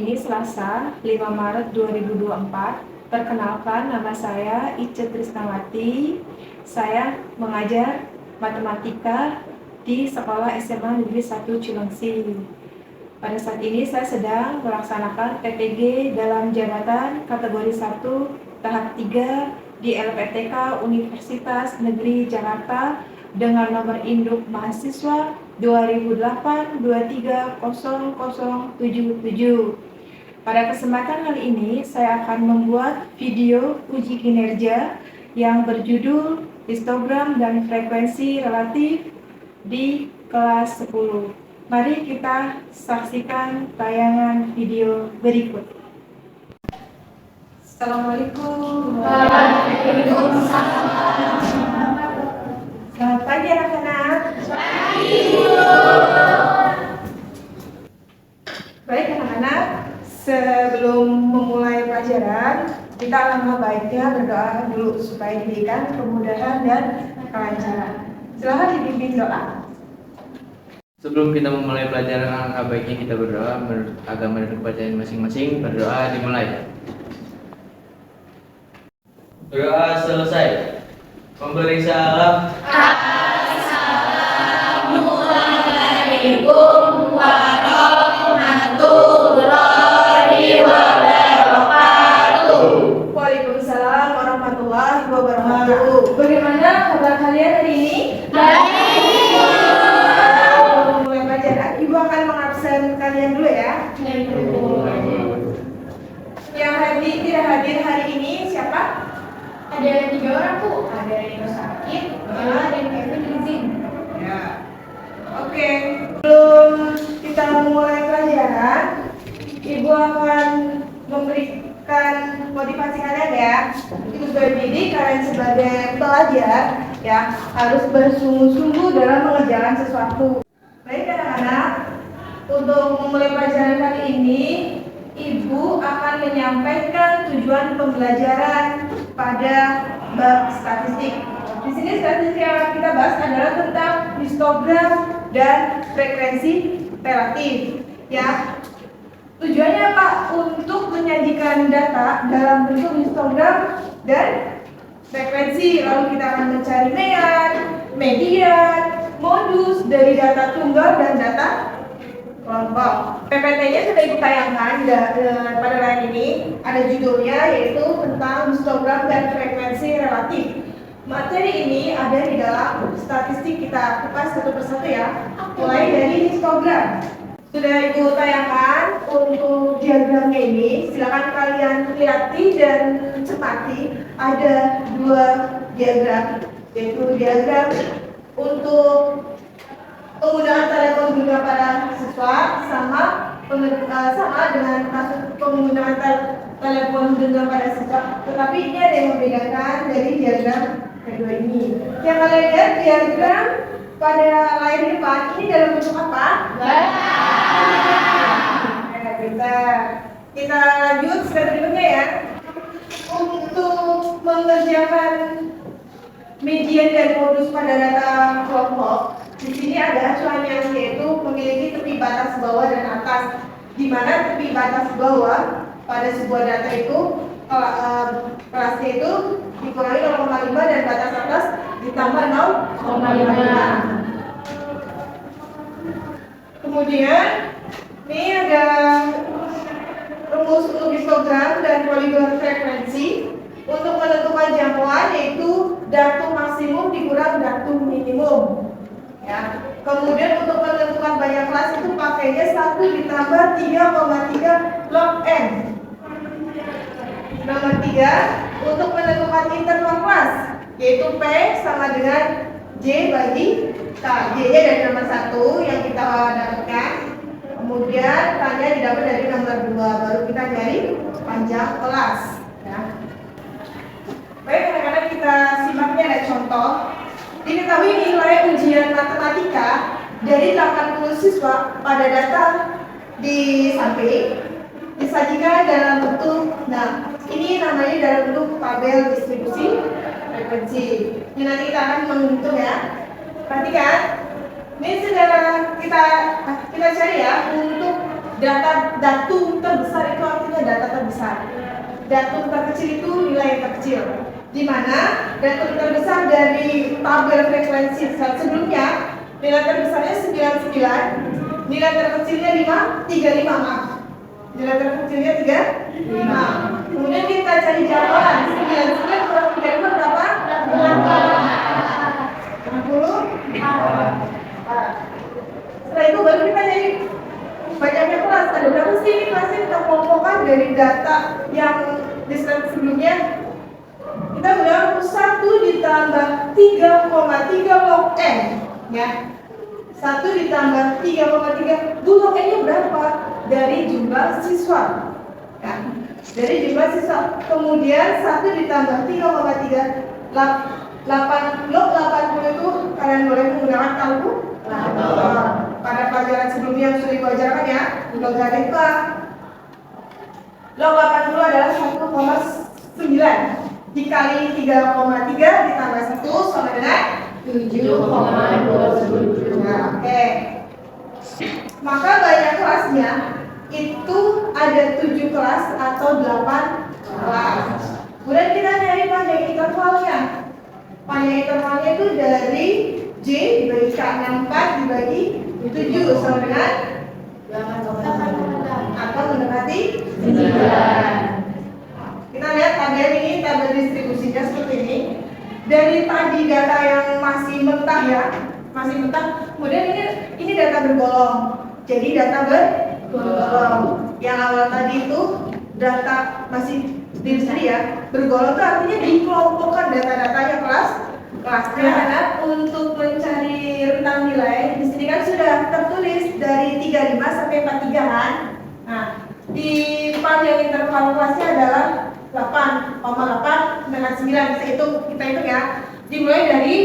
ini Selasa, 5 Maret 2024. Perkenalkan, nama saya Ice Trisnawati. Saya mengajar matematika di Sekolah SMA Negeri 1 Cilengsi. Pada saat ini saya sedang melaksanakan PPG dalam jabatan kategori 1 tahap 3 di LPTK Universitas Negeri Jakarta dengan nomor induk mahasiswa 2008-230077. Pada kesempatan kali ini saya akan membuat video uji kinerja yang berjudul histogram dan frekuensi relatif di kelas 10. Mari kita saksikan tayangan video berikut. Assalamualaikum. Waalaikumsalam. Selamat pagi anak-anak. Baik anak-anak, sebelum memulai pelajaran, kita alangkah baiknya berdoa dulu supaya diberikan kemudahan dan kelancaran. Silakan dipimpin doa. Sebelum kita memulai pelajaran, alangkah baiknya kita berdoa agar menurut bacaan masing-masing. Berdoa dimulai. Doa selesai. Memberi salam. Assalamualaikum warahmatullahi wabarakatuh. Waalaikumsalam warahmatullahi wabarakatuh. Bagaimana kabar kalian hari ini? Baik. Mulai pelajaran, Ibu akan mengabsen kalian dulu ya. Yang tidak hadir hari ini siapa? Ada 3 orang, Bu. Ada Rino sakit, Bella dan Kevin izin. Ya. Oke, sebelum kita memulai pelajaran, Ibu akan memberikan motivasi kalian ya. Itu sebagai didik, kalian sebagai pelajar ya harus bersungguh-sungguh dalam mengerjakan sesuatu. Baik anak-anak, untuk memulai pelajaran kali ini, Ibu akan menyampaikan tujuan pembelajaran pada bab statistik. Di sini statistik yang akan kita bahas adalah tentang histogram dan frekuensi relatif. Ya, tujuannya apa? Untuk menyajikan data dalam bentuk histogram dan frekuensi. Lalu kita akan mencari median, modus dari data tunggal dan data kelompok. PPT-nya sudah Ibu tayangkan pada layar ini. Ada judulnya yaitu tentang histogram dan frekuensi relatif. Materi ini ada di dalam statistik, kita kupas satu persatu ya. Mulai dari histogram. Sudah Ibu tayangkan untuk diagramnya ini. Silakan kalian lihati dan cermati. Ada 2 diagram, yaitu diagram untuk penggunaan telepon genggam pada siswa sama dengan kasus penggunaan telepon genggam pada siswa. Tetapi ini ada yang membedakan dari diagram kedua ini. Yang kalian lihat diagram pada layar depan ini dalam bentuk apa? Kita lanjut slide berikutnya ya. Untuk mengerjakan median dan modus pada data kelompok, di sini ada acuannya, yaitu memiliki tepi batas bawah dan atas, di mana tepi batas bawah pada sebuah data itu kelasnya itu dikurangi 0,5 dan batas atas ditambah 0,5. Kemudian ini ada rumus untuk histogram dan poligon frekuensi. Untuk menentukan jangkauan yaitu datum maksimum dikurang datum minimum. Ya. Kemudian untuk menentukan banyak kelas itu pakainya 1 ditambah 3,3 log N. Nomor 3, untuk menentukan interval kelas yaitu P sama dengan J bagi K. J-nya dari nomor 1 yang kita dapatkan. Kemudian K-nya didapat dari nomor 2, baru kita cari panjang kelas. Ya. Baik anak-anak, kita simaknya ada contoh. Diketahui nilai ujian matematika dari 80 siswa pada data di samping disajikan dalam bentuk, ini namanya dalam bentuk tabel distribusi frekuensi. Ini nanti kita akan menghitung ya. Perhatikan, ini sudah kita cari ya untuk datum terbesar itu artinya data terbesar. Datum terkecil itu nilai yang terkecil. Di mana datum terbesar dari tabel frekuensi sebelumnya nilai terbesarnya 99, nilai terkecilnya 35, maaf. Nilai terkecilnya 35. Kemudian kita cari jawaban 99 kurang 35 berapa? 60. Setelah itu baru kita jadi banyaknya kelas. Ada berapa sih kelasnya kita kelompokkan dari data yang di slide sebelumnya? Kita udah 1 ditambah 3,3 log n, ya. 1 ditambah 3,3, log n nya berapa? Dari jumlah siswa, ya. Dari jumlah siswa. Kemudian 1 ditambah 3,3, 8 log 80 itu kalian boleh menggunakan kalkulator. Pada pelajaran sebelumnya yang sudah diajarkan ya, logaritma. Log 80 adalah 1,9 dikali 3,3 ditambah 1 sama dengan 7,27. Nah, oke. Maka banyak kelasnya itu ada 7 kelas atau 8 kelas. Kemudian kita nyari panjang intervalnya. Panjang intervalnya itu dari J dibagi K64 dibagi 7 sama dengan 8 atau mendekati 9. Kita lihat tabel ini, tabel distribusinya seperti ini. Dari tadi data yang masih mentah ya, masih mentah. Kemudian ini data bergolong. Jadi data bergolong. Yang awal tadi itu data masih diri ya. Bergolong itu artinya dikelompokkan data-datanya kelasnya. Anak untuk mencari rentang nilai di sini kan sudah tertulis dari 35 sampai 43-an. Nah, di panjang interval kelasnya adalah 8,8 dengan 9. Kita hitung ya. Dimulai dari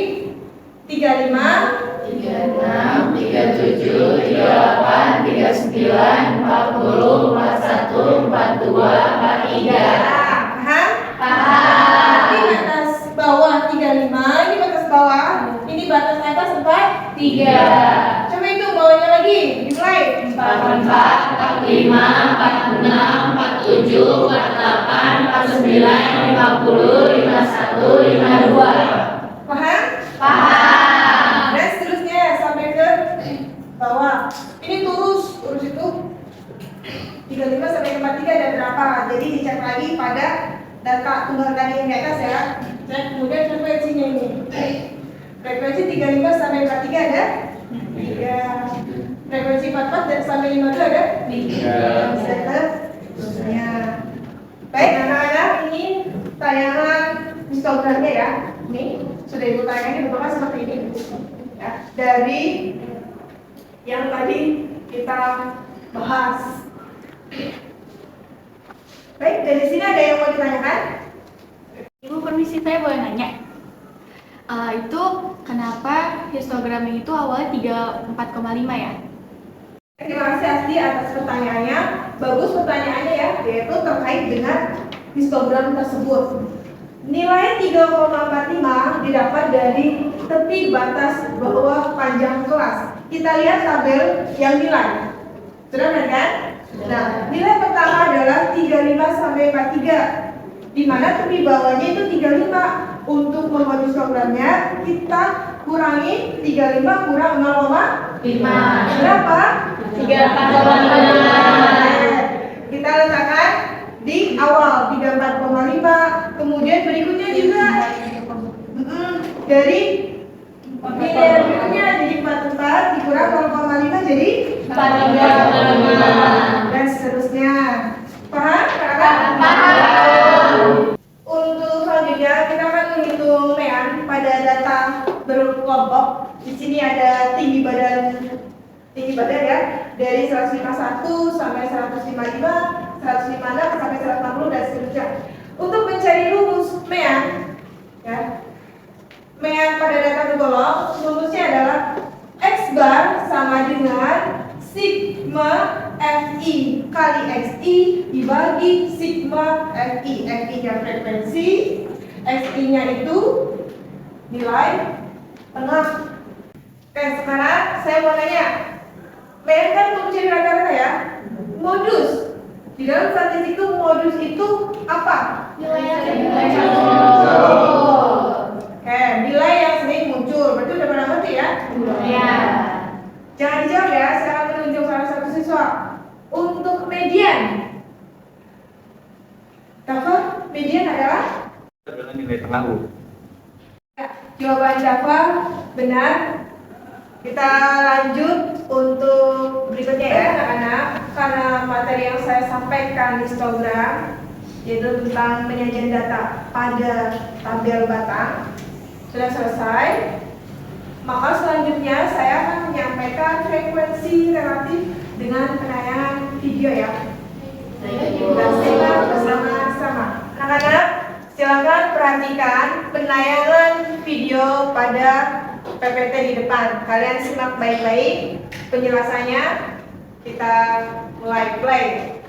35, 36, 37, 38, 39, 40, 41, 42, 43. paham? Paham. Ini batas bawah 35, ini batas bawah, ini batas atas 4, 3. Coba hitung bawahnya lagi, dimulai 44, 45, 46, 47, 48, 49, 50, 51, 52. paham? Paham. Dan seterusnya sampai ke bawah. Ini terus itu 35 sampai 43 ada berapa? Jadi dicek lagi pada data tunggal tadi yang di atas ya. Cek kemudian frekuensinya ini. Frekuensi 35 sampai 43 ada 3. Frekuensi 44 sampai 52 ada 3. Seterusnya. Baik anak-anak, ini tayangan histogramnya ya. Ini sudah ibu tayangkan, ini bentuknya seperti ini ya, dari yang tadi kita bahas. Baik, dari sini ada yang mau ditanyakan? Ibu permisi, saya boleh nanya? Itu kenapa histogram itu awalnya 34,5 ya? Terima kasih Asti atas pertanyaannya. Bagus pertanyaannya ya, yaitu terkait dengan histogram tersebut. Nilai 3,45 didapat dari tepi batas bawah panjang kelas. Kita lihat tabel yang nilai. Sudah benar kan? Nah, nilai pertama adalah 35 sampai 43. Di mana tepi bawahnya itu 35. Untuk membuat histogramnya kita kurangi 35 kurang 0,5. Berapa? 34,5. Kita letakkan di awal 34,5. Kemudian berikutnya juga dari nilai berikutnya jadi 44 dikurang 0,5 jadi 43,5. dan seterusnya. Paham? Kakak? Paham. Untuk selanjutnya kita akan menghitung mean pada data berkelompok. Di sini ada tinggi badan ya, dari 151 sampai 155, 156 sampai 160 dan seterusnya. Untuk mencari rumus mean, ya, mean pada data bergolong, rumusnya adalah X bar sama dengan sigma Fi kali Xi dibagi sigma Fi. Fi nya frekuensi, Xi nya itu nilai tengah. Oke, sekarang saya mau nanya, mean kan untuk mencari rata-rata ya. modus. Di dalam statistik itu modus itu apa? Nilai yang Oke, nilai yang sering muncul. Berarti udah pernah ngerti ya? Ya. Jangan dijawab ya, saya akan menunjuk salah satu siswa. Untuk median, Dafa, median adalah? Adalah nilai tengah U. Ya, jawaban Dafa benar. Kita lanjut untuk berikutnya ya anak-anak. Karena materi yang saya sampaikan di histogram, yaitu tentang penyajian data pada tabel batang, sudah selesai. Maka selanjutnya saya akan menyampaikan frekuensi relatif dengan penayangan video ya. Kita simak bersama-sama. Anak-anak, silakan perhatikan penayangan video pada PPT di depan. Kalian simak baik-baik penjelasannya. Kita mulai play.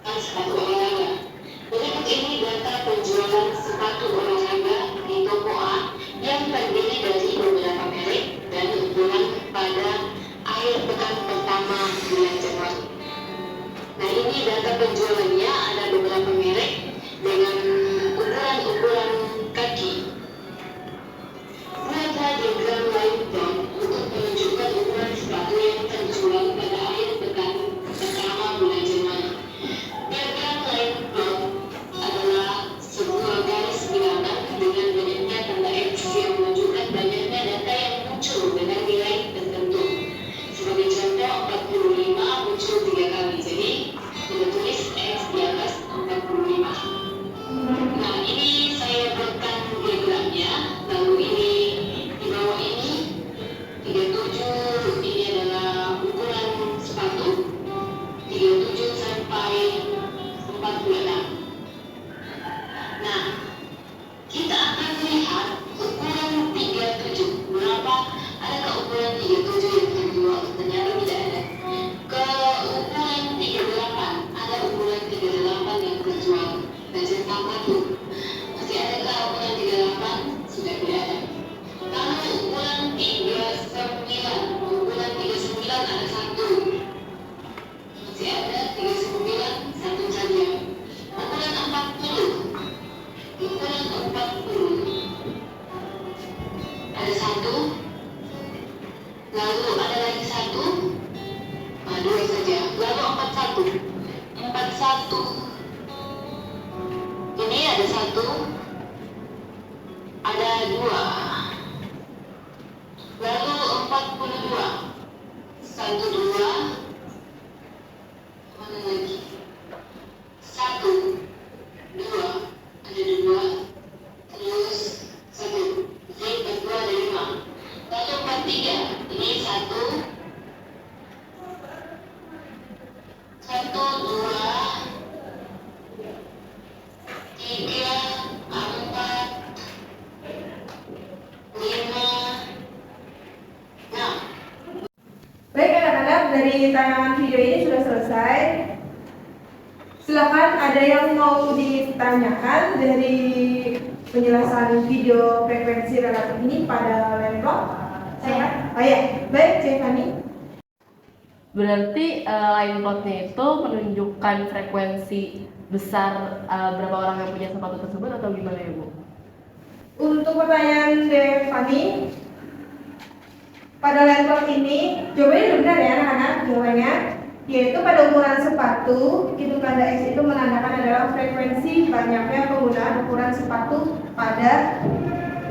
Sepatu olahraga. Berikut ini data penjualan sepatu olahraga di toko A yang terdiri dari beberapa merek dan ukuran pada akhir pekan pertama bulan Januari. Nah, ini data penjualannya, ada beberapa merek dengan ukuran kaki. Buatlah diagram line down untuk menunjukkan ukuran sepatu yang terjual pada akhir pekan pertama bulan Januari. Diagram line down adalah sebuah garis bilangan dengan banyaknya tanda X yang menunjukkan banyaknya data yang muncul dengan nilai tertentu. Sebagai contoh, 45 muncul 3 kali, jadi kita tulis X di atas 45. Nah, ini saya buatkan diagramnya, lalu ini di bawah ini 37, ini adalah ukuran sepatu 37 sampai 46. Nah, kita akan lihat ukuran 37 berapa, adakah ukuran 37 yang terjual? Ternyata tidak ada. Ke ukuran 38, ada ukuran 38 yang terjual. Dan saya tambah tuh, masih adakah ukuran 38? Sudah tidak ada. Lalu ukuran 39 ada satu. Masih ada 39, satu saja. Ukuran 40 ada satu. Lalu ada lagi satu, dua saja. Lalu 41 ini ada satu, ada dua. Lalu 42 satu, dua, mana lagi? Satu, dua, ada dua, terus satu. Jadi 42 ada 5. Lalu 43, ini satu, dua, tiga, 4, 5, 6. Baik anak-anak, dari tayangan video ini sudah selesai. Silakan, ada yang mau ditanyakan dari penjelasan video frekuensi relatif ini pada laptop? Saya. Oh ya, baik Cevani. Berarti line plotnya itu menunjukkan frekuensi besar berapa orang yang punya sepatu tersebut atau gimana ya Bu? Untuk pertanyaan Devani, pada laptop ini jawabannya udah benar ya anak-anak. Jawabannya yaitu pada ukuran sepatu, hitung tanda X itu menandakan adalah frekuensi banyaknya penggunaan ukuran sepatu pada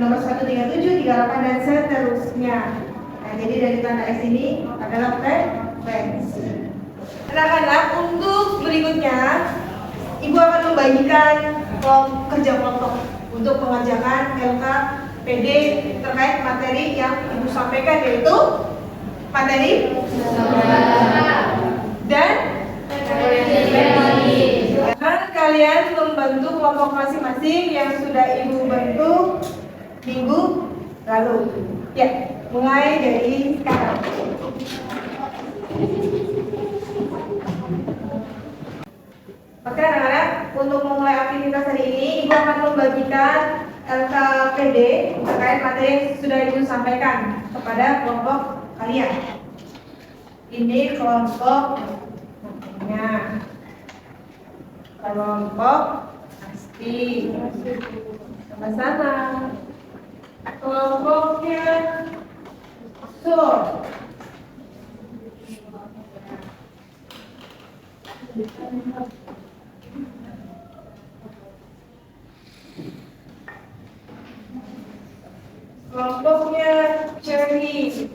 nomor 137, 38 dan seterusnya. Nah, jadi dari tanda X ini adalah frekuensi. Anak-anak, untuk berikutnya Ibu akan membagikan kerja kelompok untuk mengerjakan LKPD terkait materi yang Ibu sampaikan, yaitu materi dan kalian membantu kelompok masing-masing yang sudah Ibu bentuk minggu lalu. Ya, mulai dari sekarang. Oke anak-anak, untuk memulai aktivitas hari ini Ibu akan membagikan LKPD terkait materi yang sudah Ibu sampaikan kepada kelompok kalian. Ini kelompoknya. Kelompok pasti. Sama-sama. Kelompoknya sur. Kelompoknya cherry.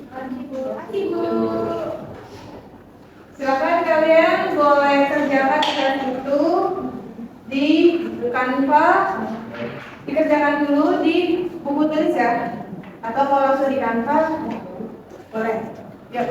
Silakan kalian boleh kerjakan tugas itu di Canva. Dikerjakan dulu di buku tulis ya, atau mau langsung di Canva boleh. Yuk.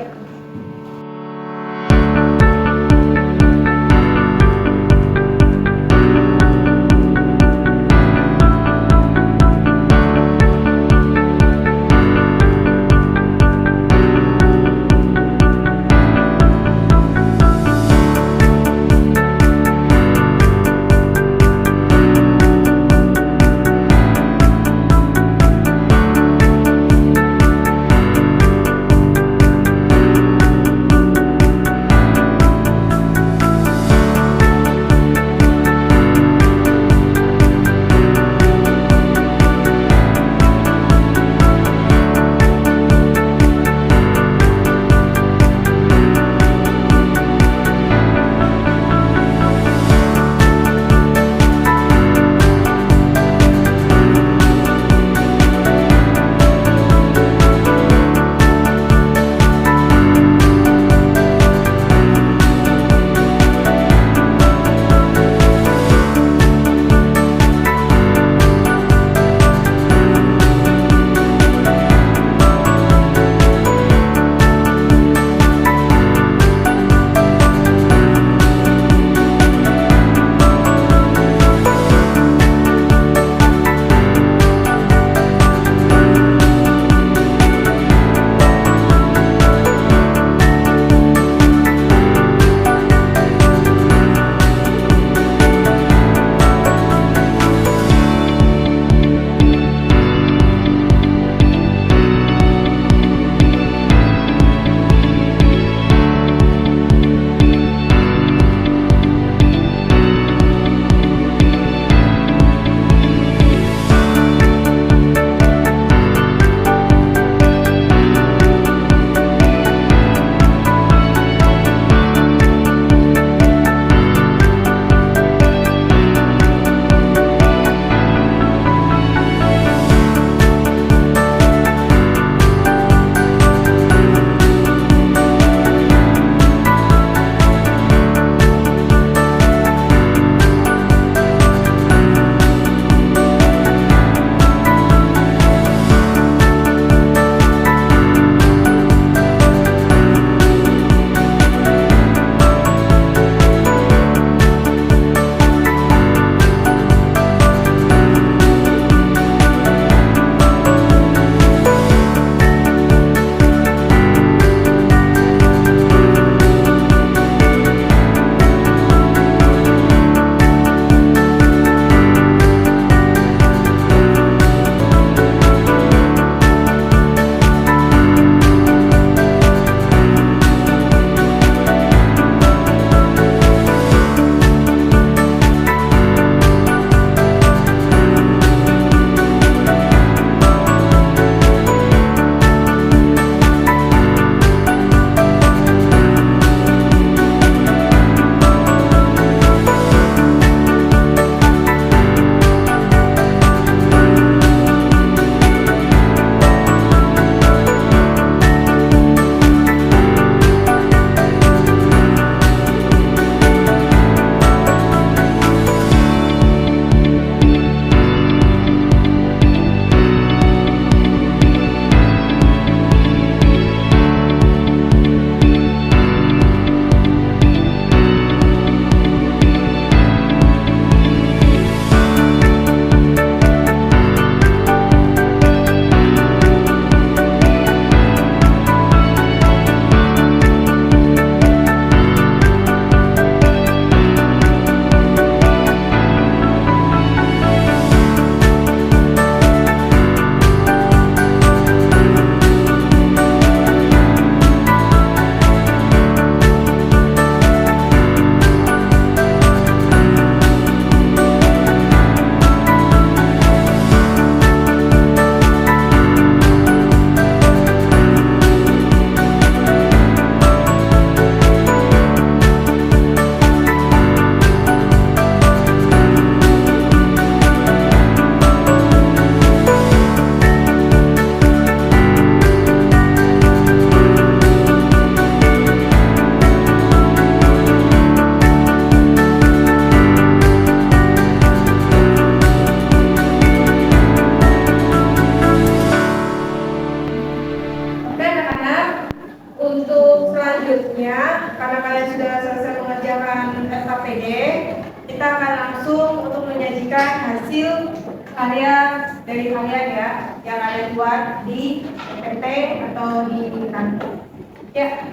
memberikan hasil karya dari kalian ya, yang kalian buat di PT atau di kantor. Ya,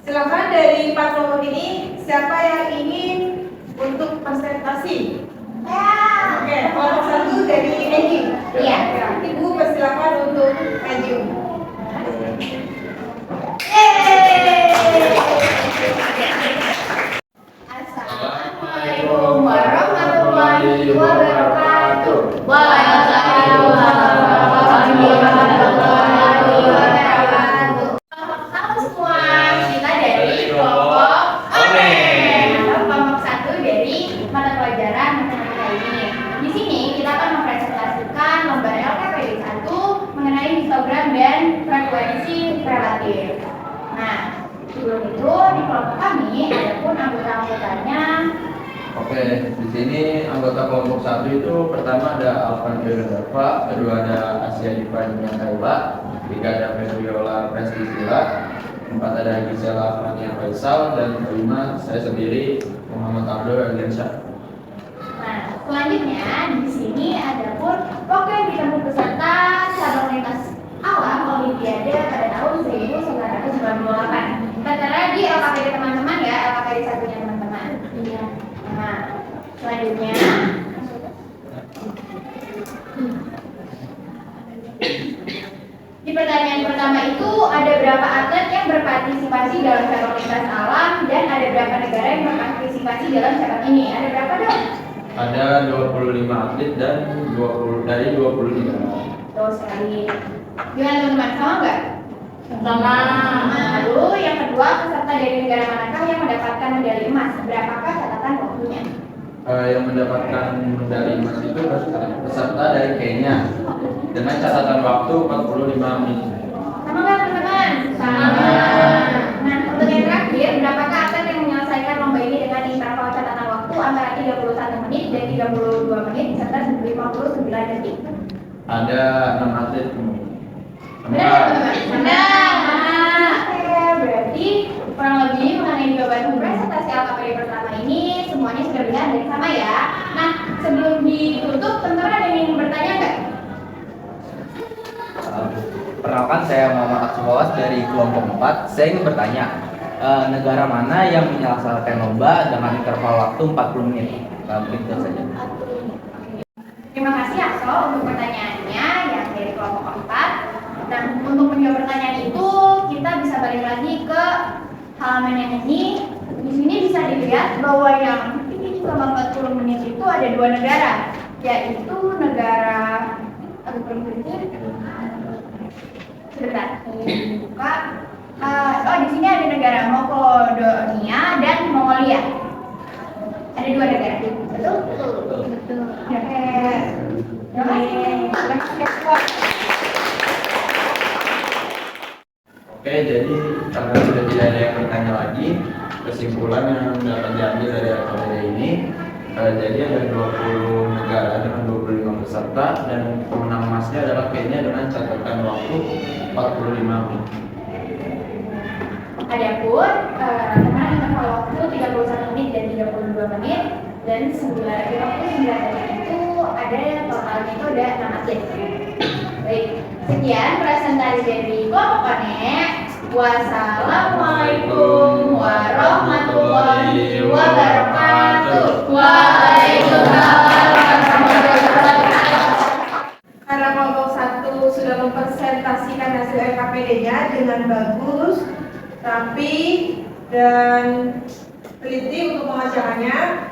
silakan dari 4 kelompok ini siapa yang ingin untuk presentasi? Oke, kelompok 1 dari Egi. Iya. Ya, Ibu persilakan untuk maju. Assalamualaikum warahmatullahi wabarakatuh. Waalaikumsalam warahmatullahi wabarakatuh. Halo semua, kita dari kelompok ONE atau kelompok 1 dari mata pelajaran matematika ini. Di sini kita akan mempresentasikan lomba LKPD 1 mengenai histogram dan frekuensi relatif. Nah, sebelum itu di kelompok kami ada pun anggota-anggotanya. Oke, di sini anggota kelompok 1 itu pertama ada Alvan Deva, kedua ada Asia Divan Kaila, tiga ada Febiola Prestisila, 4 ada Gisela Fania Faisal, dan kelima saya sendiri Muhammad Abdul Ardiansyah. Nah, selanjutnya di sini ada pun pokok yang ditempuh peserta cabang lintas alam Olimpiade pada tahun 1998. Tertera di LKPD teman-teman ya, LKPD satunya teman-teman. Iya. Nah, selanjutnya di pertanyaan pertama itu ada berapa atlet yang berpartisipasi dalam cabang lintas alam dan ada berapa negara yang berpartisipasi dalam cabang ini? Ada berapa dong? Ada 25 atlet dan 20 dari 20 negara. Tuh sekali. Gimana teman-teman, sama nggak? Sama. Lalu yang kedua, peserta dari negara manakah yang mendapatkan medali emas? Berapakah catatan waktunya? Yang mendapatkan medali emas itu peserta dari Kenya dengan catatan waktu 45 menit. Sama nggak teman-teman? Sama. Nah, untuk yang terakhir, berapakah atlet yang menyelesaikan lomba ini dengan interval catatan waktu antara 31 menit dan 32 menit serta 59 detik? Ada 6 atlet. Benar ya teman-teman? Benar. Oke, berarti kurang lebih mengenai jawaban presentasi LKPD pertama ini semuanya sudah benar dan sama ya. Nah, sebelum ditutup, teman-teman ada yang ingin bertanya nggak? Perkenalkan, saya Muhammad Aksubawas dari kelompok 4. Saya ingin bertanya, negara mana yang menyelesaikan lomba dengan interval waktu 40 menit? Begitu saja. Terima kasih Akso untuk pertanyaannya yang dari kelompok 4. Nah, untuk menjawab pertanyaan itu kita bisa balik lagi ke halaman yang ini. Di sini bisa dilihat bahwa yang ini selama 40 menit itu ada 2 negara, yaitu negara sebentar, buka. Di sini ada negara Makedonia dan Mongolia. Ada 2 negara, betul? Betul. Oke. Terima kasih. Oke, jadi karena sudah tidak ada yang bertanya lagi, kesimpulan yang dapat diambil dari LKPD ini, jadi ada 20 negara dengan 25 peserta dan pemenang emasnya adalah Kenya dengan catatan waktu 45 menit. Adapun teman interval waktu 31 menit dan 32 menit dan 9 menit itu ada totalnya itu ada 6 atlet. Baik, sekian presentasi dari kelompok ONE. Wassalamualaikum warahmatullahi wabarakatuh. Waalaikumsalam warahmatullahi wabarakatuh. Karena kelompok 1 sudah mempresentasikan hasil LKPD-nya dengan bagus, rapi, dan teliti untuk pengacaranya,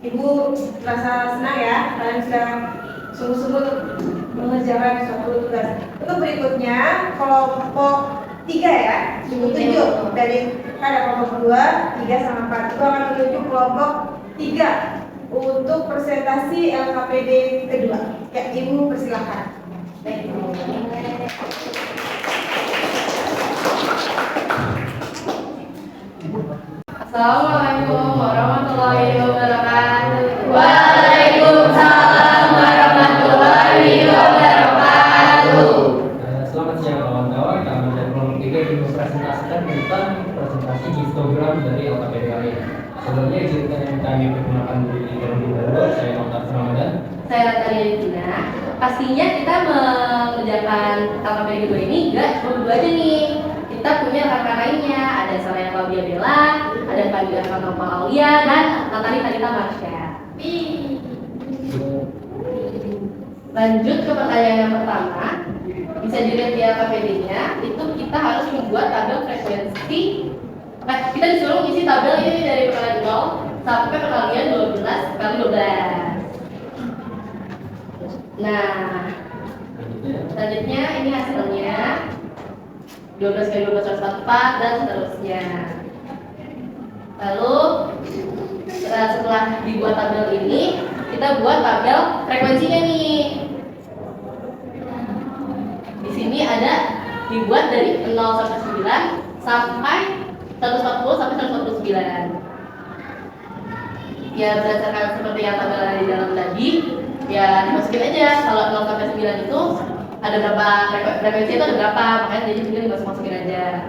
Ibu merasa senang ya, kalian sudah sungguh-sungguh untuk mengerjakan suatu tugas. Untuk berikutnya, kelompok 3 ya, Ibu tunjuk dari ada kelompok 2, 3 sama 4. Ibu akan menunjuk kelompok 3 untuk presentasi LKPD kedua. Ya, Ibu persilahkan. Baik. Assalamualaikum warahmatullahi wabarakatuh. Waalaikumsalam warahmatullahi wabarakatuh. Selamat siang kawan-kawan, kami dari kelompok 3 ingin mempresentasikan tentang presentasi histogram dari LKPD kali ini. Sebelumnya izinkan kami perkenalkan diri terlebih dahulu. Saya Muhammad Ramadan pastinya kita mengerjakan LKPD kedua ini nggak cuma berdua aja nih. Kita punya rekan lainnya, ada Saraya Claudia Bella, ada Fadila Fanova Aulia, dan Natali Talita Marsha. Lanjut ke pertanyaan yang pertama, bisa dilihat di LKPD-nya, itu kita harus membuat tabel frekuensi. Kita disuruh isi tabel ini dari perkalian 0 sampai perkalian 12 kali 12. Nah, selanjutnya ini hasilnya 12 kali 12 144 dan seterusnya. Lalu setelah dibuat tabel ini, kita buat tabel frekuensinya nih. Di sini ada dibuat dari 0 sampai 9 sampai 140 sampai 149. Ya berdasarkan seperti yang tabel ada di dalam tadi, ya dimasukin aja. Kalau 0 sampai 9 itu ada berapa frekuensi itu ada berapa, makanya jadi tinggal dimasukin aja.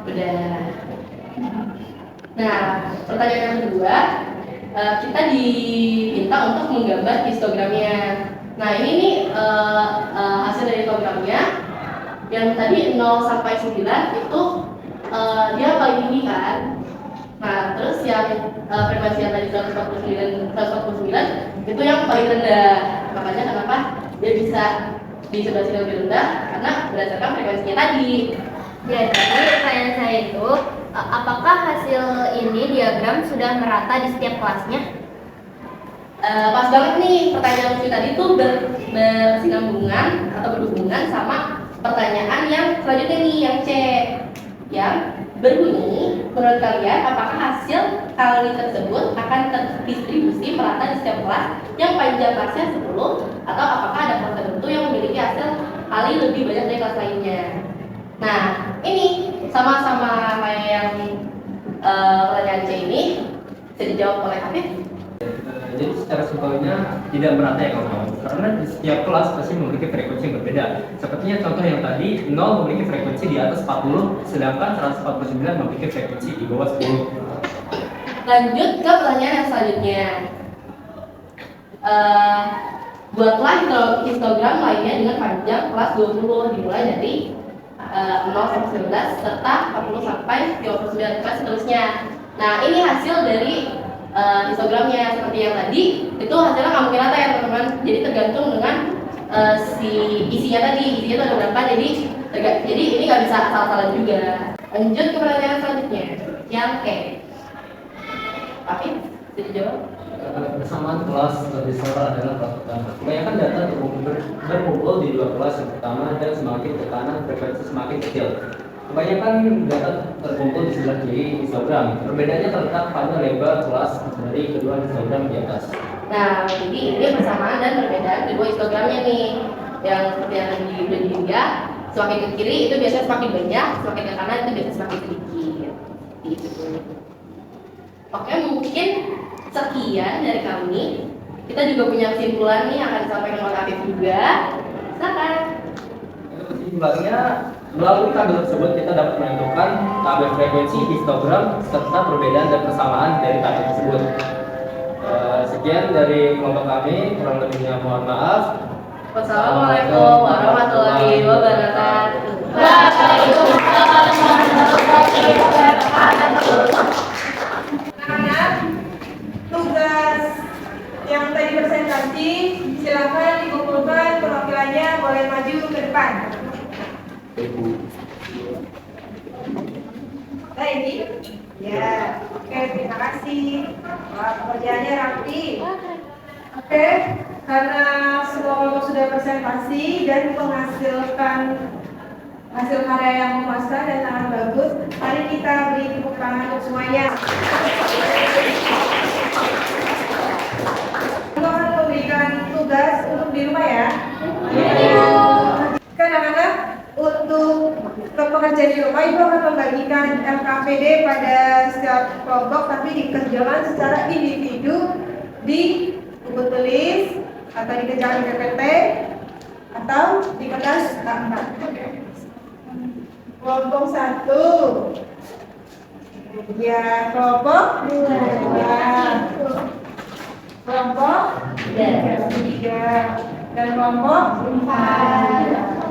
Udah. Nah, pertanyaan yang kedua, kita diminta untuk menggambar histogramnya. Nah, ini nih hasil dari histogramnya. Yang tadi 0 sampai 9 itu dia paling tinggi kan. Nah, terus yang frekuensi yang tadi 149 itu yang paling rendah. Makanya kenapa dia bisa di sebelah sini lebih rendah, karena berdasarkan frekuensinya tadi. Jadi pertanyaan saya itu, apakah hasil ini diagram sudah merata di setiap kelasnya? Pas banget nih, pertanyaan lucu tadi tuh bersinambungan atau berhubungan sama pertanyaan yang selanjutnya nih, yang C, yang berbunyi, menurut kalian apakah hasil kali tersebut akan terdistribusi merata di setiap kelas yang panjang kelasnya 10, atau apakah ada kelas tertentu yang memiliki hasil kali lebih banyak dari kelas lainnya? Nah, ini sama-sama kayak yang pertanyaan C ini bisa dijawab oleh Afif. Jadi secara simpelnya tidak merata ya kawan-kawan, karena di setiap kelas pasti memiliki frekuensi yang berbeda. Sepertinya contoh yang tadi, 0 memiliki frekuensi di atas 40, sedangkan 149 memiliki frekuensi di bawah 10. Lanjut ke pertanyaan yang selanjutnya. Buatlah histogram lainnya dengan panjang kelas 20 dimulai dari 0 sampai 19 serta 40 sampai 39 dan seterusnya. Nah, ini hasil dari histogramnya seperti yang tadi, itu hasilnya nggak mungkin rata ya teman-teman. Jadi tergantung dengan si isinya tadi, isinya itu ada berapa. Jadi ini nggak bisa asal-asalan juga. Lanjut ke pertanyaan selanjutnya, yang E. Tapi bisa dijawab. Persamaan kelas besar adalah kelas pertama. Kebanyakan data berkumpul di dua kelas yang pertama, dan semakin ke kanan frekuensi semakin kecil. Kebanyakan data terkumpul di sebelah kiri histogram. Perbedaannya terletak pada lebar kelas dari kedua histogram di atas. Nah, jadi ini persamaan dan perbedaan kedua histogramnya nih. Yang seperti yang udah dilihat, semakin ke kiri itu biasanya semakin banyak, semakin ke kanan itu biasanya semakin sedikit. Gitu. Oke, mungkin sekian dari kami. Kita juga punya kesimpulan nih yang akan disampaikan oleh Afif juga. Silakan. Kesimpulannya, melalui tabel tersebut kita dapat menentukan tabel frekuensi, histogram, serta perbedaan dan persamaan dari tabel tersebut. Sekian dari kelompok kami, kurang lebihnya mohon maaf. Wassalamualaikum warahmatullahi wabarakatuh. Anak-anak, tugas yang tadi presentasi silakan dikumpulkan, perwakilannya boleh maju ke depan. Nah ini, ya, oke, terima kasih. Wah, pekerjaannya rapi. Oke, karena semua kelompok sudah presentasi dan menghasilkan hasil karya yang memuaskan dan sangat bagus, mari kita beri tepuk tangan untuk semuanya. Aku akan memberikan tugas untuk di rumah ya. Anak-anak, untuk pekerjaan di rumah, Ibu akan membagikan LKPD pada setiap kelompok, tapi dikerjakan secara individu di buku tulis atau di kejangan PPT atau di kertas A4. Kelompok 1, ya kelompok 2, kelompok 3. Dan kelompok 4.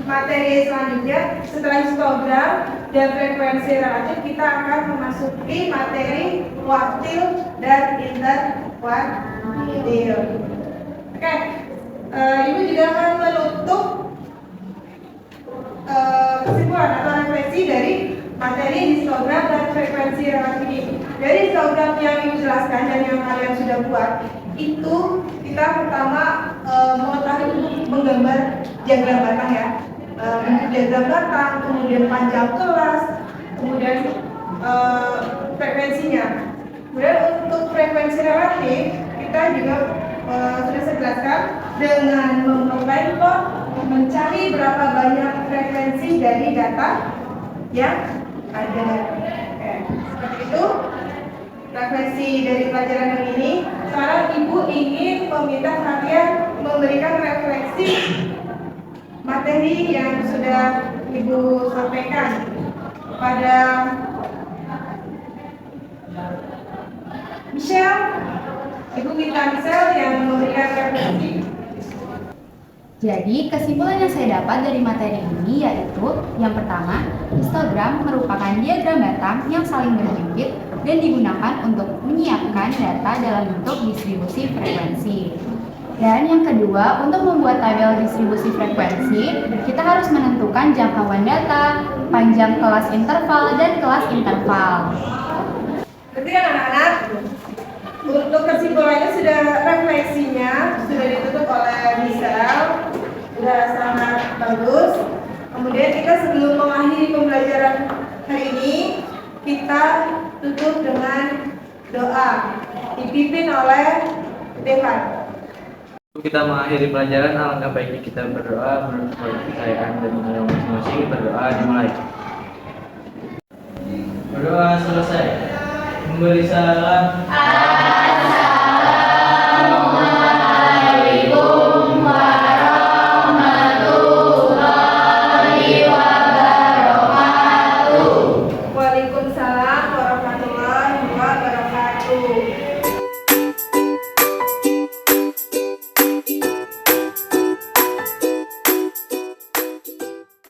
Materi selanjutnya setelah histogram dan frekuensi relatif kita akan memasuki materi kuartil dan interkuartil. Oke, Ibu juga akan menutup kesimpulan atau refleksi dari materi histogram dan frekuensi relatif ini. Dari histogram yang Ibu jelaskan dan yang kalian sudah buat, itu kita pertama mengetahui menggambar diagram batang ya. Diagram batang, kemudian panjang kelas, kemudian frekuensinya. Kemudian untuk frekuensi relatif kita juga sudah saya jelaskan dengan memperbanyak mencari berapa banyak frekuensi dari data yang ada. Seperti itu refleksi dari pelajaran yang ini. Sekarang Ibu ingin meminta kalian memberikan refleksi materi yang sudah Ibu sampaikan pada Michelle. Ibu minta Michelle yang memberikan refleksi. Jadi, kesimpulan yang saya dapat dari materi ini yaitu yang pertama, histogram merupakan diagram batang yang saling berjepit dan digunakan untuk menyiapkan data dalam bentuk distribusi frekuensi. Dan yang kedua, untuk membuat tabel distribusi frekuensi, kita harus menentukan jangkauan data, panjang kelas interval, dan kelas interval. Berarti kan anak-anak, untuk kesimpulannya sudah refleksinya sudah ditutup oleh Michelle, sudah sangat bagus. Kemudian kita sebelum mengakhiri pembelajaran hari ini, kita tutup dengan doa dipimpin oleh Devan. Kita mengakhiri pelajaran, alangkah baiknya kita berdoa menurut kepercayaan dan agama masing-masing. Berdoa dimulai. Berdoa selesai. Memberi salam.